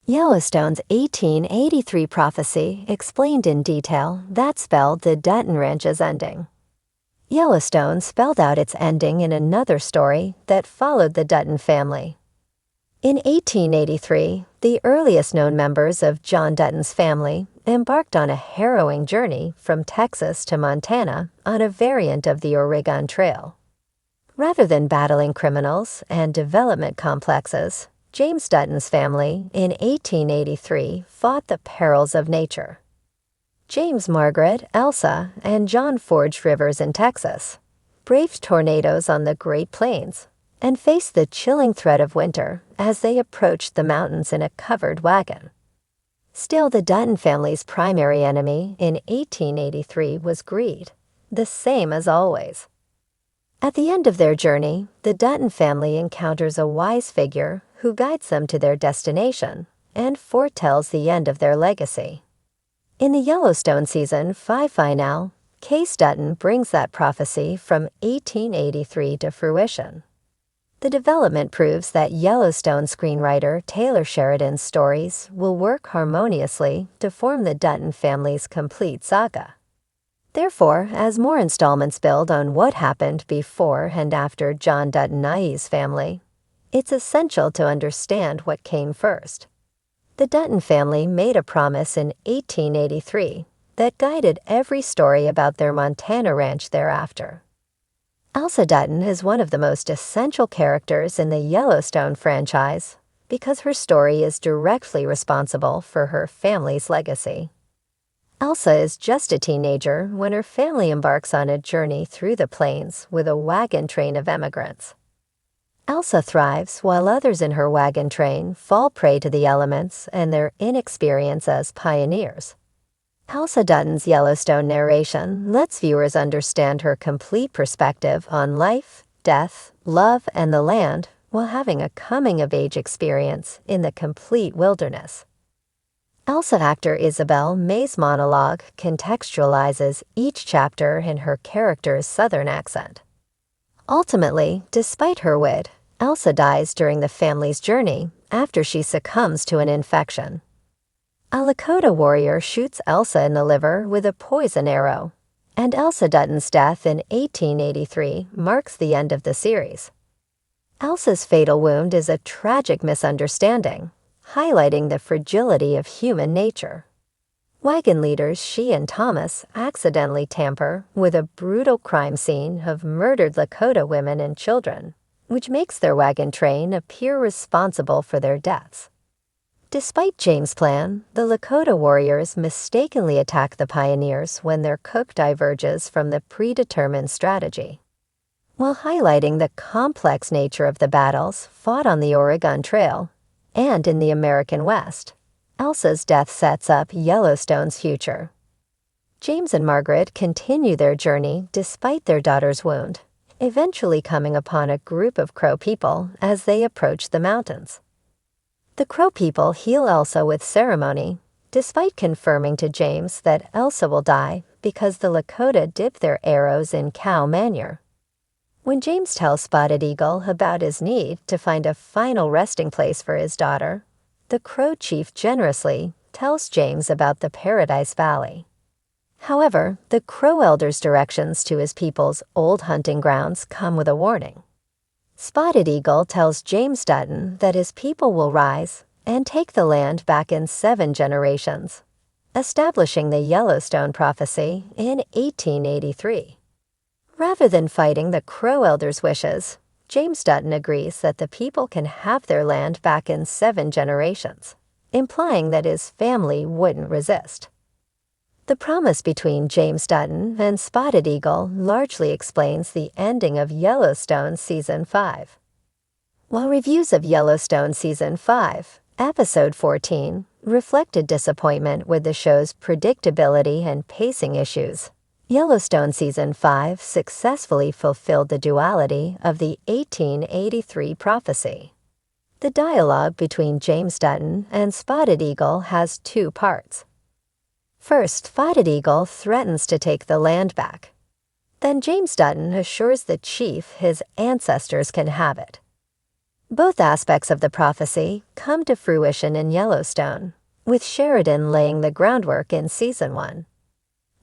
Yellowstone's 1883 prophecy explained in detail that spelled the Dutton Ranch's ending. Yellowstone spelled out its ending in another story that followed the Dutton family. In 1883, the earliest known members of John Dutton's family embarked on a harrowing journey from Texas to Montana on a variant of the Oregon Trail. Rather than battling criminals and development complexes, James Dutton's family in 1883 fought the perils of nature. James, Margaret, Elsa, and John forged rivers in Texas, braved tornadoes on the Great Plains, and faced the chilling threat of winter as they approached the mountains in a covered wagon. Still, the Dutton family's primary enemy in 1883 was greed, the same as always. At the end of their journey, the Dutton family encounters a wise figure who guides them to their destination and foretells the end of their legacy. In the Yellowstone Season 5 finale, Case Dutton brings that prophecy from 1883 to fruition. The development proves that Yellowstone screenwriter Taylor Sheridan's stories will work harmoniously to form the Dutton family's complete saga. Therefore, as more installments build on what happened before and after John Dutton IE's family, it's essential to understand what came first. The Dutton family made a promise in 1883 that guided every story about their Montana ranch thereafter. Elsa Dutton is one of the most essential characters in the Yellowstone franchise because her story is directly responsible for her family's legacy. Elsa is just a teenager when her family embarks on a journey through the plains with a wagon train of emigrants. Elsa thrives while others in her wagon train fall prey to the elements and their inexperience as pioneers. Elsa Dutton's Yellowstone narration lets viewers understand her complete perspective on life, death, love, and the land while having a coming-of-age experience in the complete wilderness. Elsa actor Isabel May's monologue contextualizes each chapter in her character's Southern accent. Ultimately, despite her wit, Elsa dies during the family's journey after she succumbs to an infection. A Lakota warrior shoots Elsa in the liver with a poison arrow, and Elsa Dutton's death in 1883 marks the end of the series. Elsa's fatal wound is a tragic misunderstanding, highlighting the fragility of human nature. Wagon leaders She and Thomas accidentally tamper with a brutal crime scene of murdered Lakota women and children, which makes their wagon train appear responsible for their deaths. Despite James' plan, the Lakota warriors mistakenly attack the pioneers when their cook diverges from the predetermined strategy. While highlighting the complex nature of the battles fought on the Oregon Trail and in the American West, Elsa's death sets up Yellowstone's future. James and Margaret continue their journey despite their daughter's wound, eventually coming upon a group of Crow people as they approach the mountains. The Crow people heal Elsa with ceremony, despite confirming to James that Elsa will die because the Lakota dip their arrows in cow manure. When James tells Spotted Eagle about his need to find a final resting place for his daughter, the Crow chief generously tells James about the Paradise Valley. However, the Crow elder's directions to his people's old hunting grounds come with a warning. Spotted Eagle tells James Dutton that his people will rise and take the land back in 7 generations, establishing the Yellowstone prophecy in 1883. Rather than fighting the Crow elder's wishes, James Dutton agrees that the people can have their land back in 7 generations, implying that his family wouldn't resist. The promise between James Dutton and Spotted Eagle largely explains the ending of Yellowstone Season 5. While reviews of Yellowstone Season 5, Episode 14, reflected disappointment with the show's predictability and pacing issues, Yellowstone Season 5 successfully fulfilled the duality of the 1883 prophecy. The dialogue between James Dutton and Spotted Eagle has 2 parts. First, Spotted Eagle threatens to take the land back. Then James Dutton assures the chief his ancestors can have it. Both aspects of the prophecy come to fruition in Yellowstone, with Sheridan laying the groundwork in Season 1.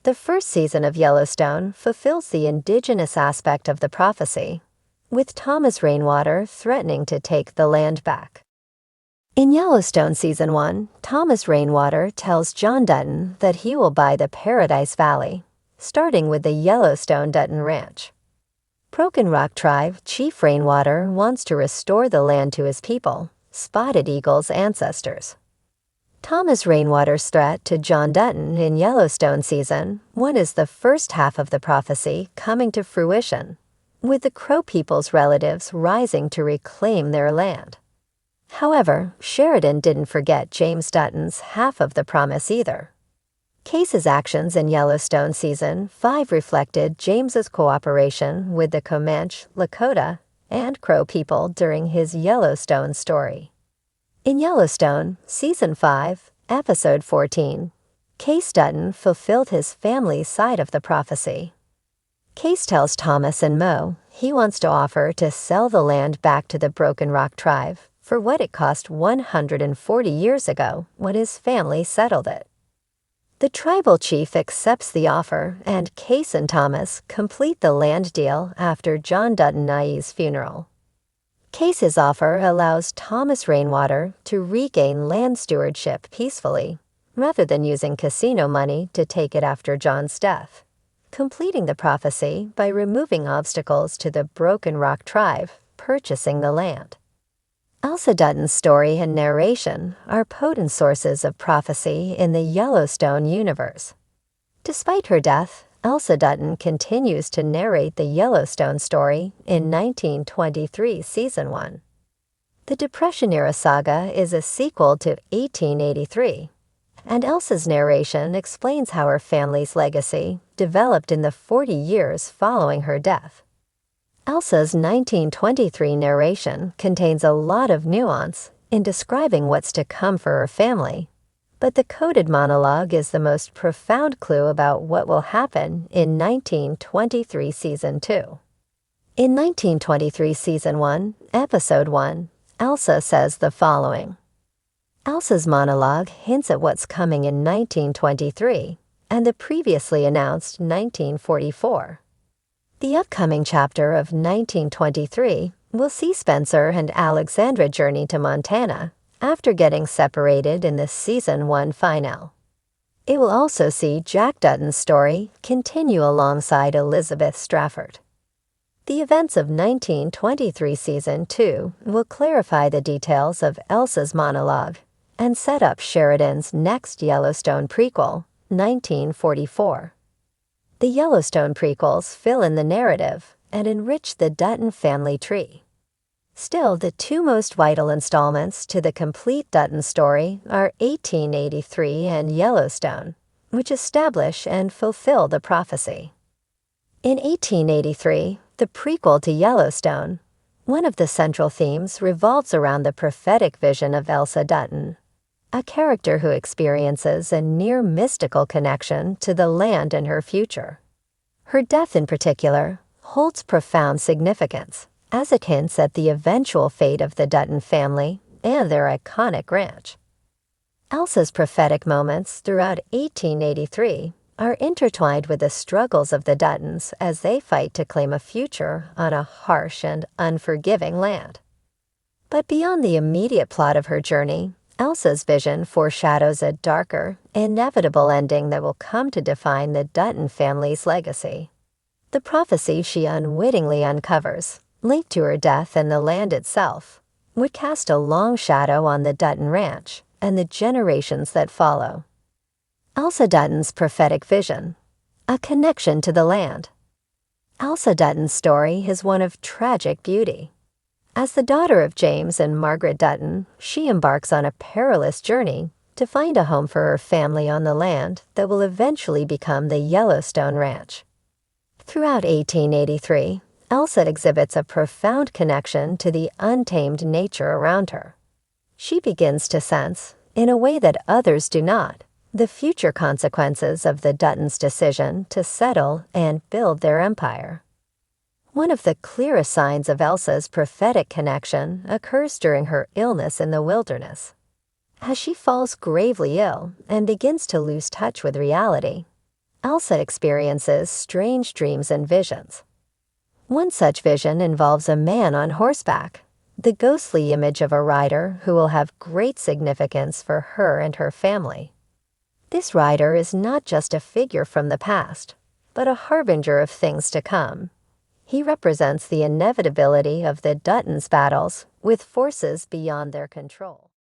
The first season of Yellowstone fulfills the indigenous aspect of the prophecy, with Thomas Rainwater threatening to take the land back. In Yellowstone Season 1, Thomas Rainwater tells John Dutton that he will buy the Paradise Valley, starting with the Yellowstone Dutton Ranch. Broken Rock Tribe Chief Rainwater wants to restore the land to his people, Spotted Eagle's ancestors. Thomas Rainwater's threat to John Dutton in Yellowstone Season 1 is the first half of the prophecy coming to fruition, with the Crow people's relatives rising to reclaim their land. However, Sheridan didn't forget James Dutton's half of the promise either. Case's actions in Yellowstone Season 5 reflected James's cooperation with the Comanche, Lakota, and Crow people during his Yellowstone story. In Yellowstone Season 5, Episode 14, Case Dutton fulfilled his family's side of the prophecy. Case tells Thomas and Mo he wants to offer to sell the land back to the Broken Rock Tribe for what it cost 140 years ago when his family settled it. The tribal chief accepts the offer, and Case and Thomas complete the land deal after John Dutton Nye's funeral. Case's offer allows Thomas Rainwater to regain land stewardship peacefully, rather than using casino money to take it after John's death, completing the prophecy by removing obstacles to the Broken Rock Tribe purchasing the land. Elsa Dutton's story and narration are potent sources of prophecy in the Yellowstone universe. Despite her death, Elsa Dutton continues to narrate the Yellowstone story in 1923 Season 1. The Depression-era saga is a sequel to 1883, and Elsa's narration explains how her family's legacy developed in the 40 years following her death. Elsa's 1923 narration contains a lot of nuance in describing what's to come for her family, but the coded monologue is the most profound clue about what will happen in 1923 Season 2. In 1923 Season 1, Episode 1, Elsa says the following. Elsa's monologue hints at what's coming in 1923 and the previously announced 1944. The upcoming chapter of 1923 will see Spencer and Alexandra journey to Montana after getting separated in the Season 1 finale. It will also see Jack Dutton's story continue alongside Elizabeth Strafford. The events of 1923 Season 2 will clarify the details of Elsa's monologue and set up Sheridan's next Yellowstone prequel, 1944. The Yellowstone prequels fill in the narrative and enrich the Dutton family tree. Still, the two most vital installments to the complete Dutton story are 1883 and Yellowstone, which establish and fulfill the prophecy. In 1883, the prequel to Yellowstone, one of the central themes revolves around the prophetic vision of Elsa Dutton, a character who experiences a near-mystical connection to the land and her future. Her death in particular holds profound significance, as it hints at the eventual fate of the Dutton family and their iconic ranch. Elsa's prophetic moments throughout 1883 are intertwined with the struggles of the Duttons as they fight to claim a future on a harsh and unforgiving land. But beyond the immediate plot of her journey, Elsa's vision foreshadows a darker, inevitable ending that will come to define the Dutton family's legacy. The prophecy she unwittingly uncovers, linked to her death and the land itself, would cast a long shadow on the Dutton Ranch and the generations that follow. Elsa Dutton's prophetic vision, a connection to the land. Elsa Dutton's story is one of tragic beauty. As the daughter of James and Margaret Dutton, she embarks on a perilous journey to find a home for her family on the land that will eventually become the Yellowstone Ranch. Throughout 1883, Elsa exhibits a profound connection to the untamed nature around her. She begins to sense, in a way that others do not, the future consequences of the Duttons' decision to settle and build their empire. One of the clearest signs of Elsa's prophetic connection occurs during her illness in the wilderness. As she falls gravely ill and begins to lose touch with reality, Elsa experiences strange dreams and visions. One such vision involves a man on horseback, the ghostly image of a rider who will have great significance for her and her family. This rider is not just a figure from the past, but a harbinger of things to come. He represents the inevitability of the Dutton's battles with forces beyond their control.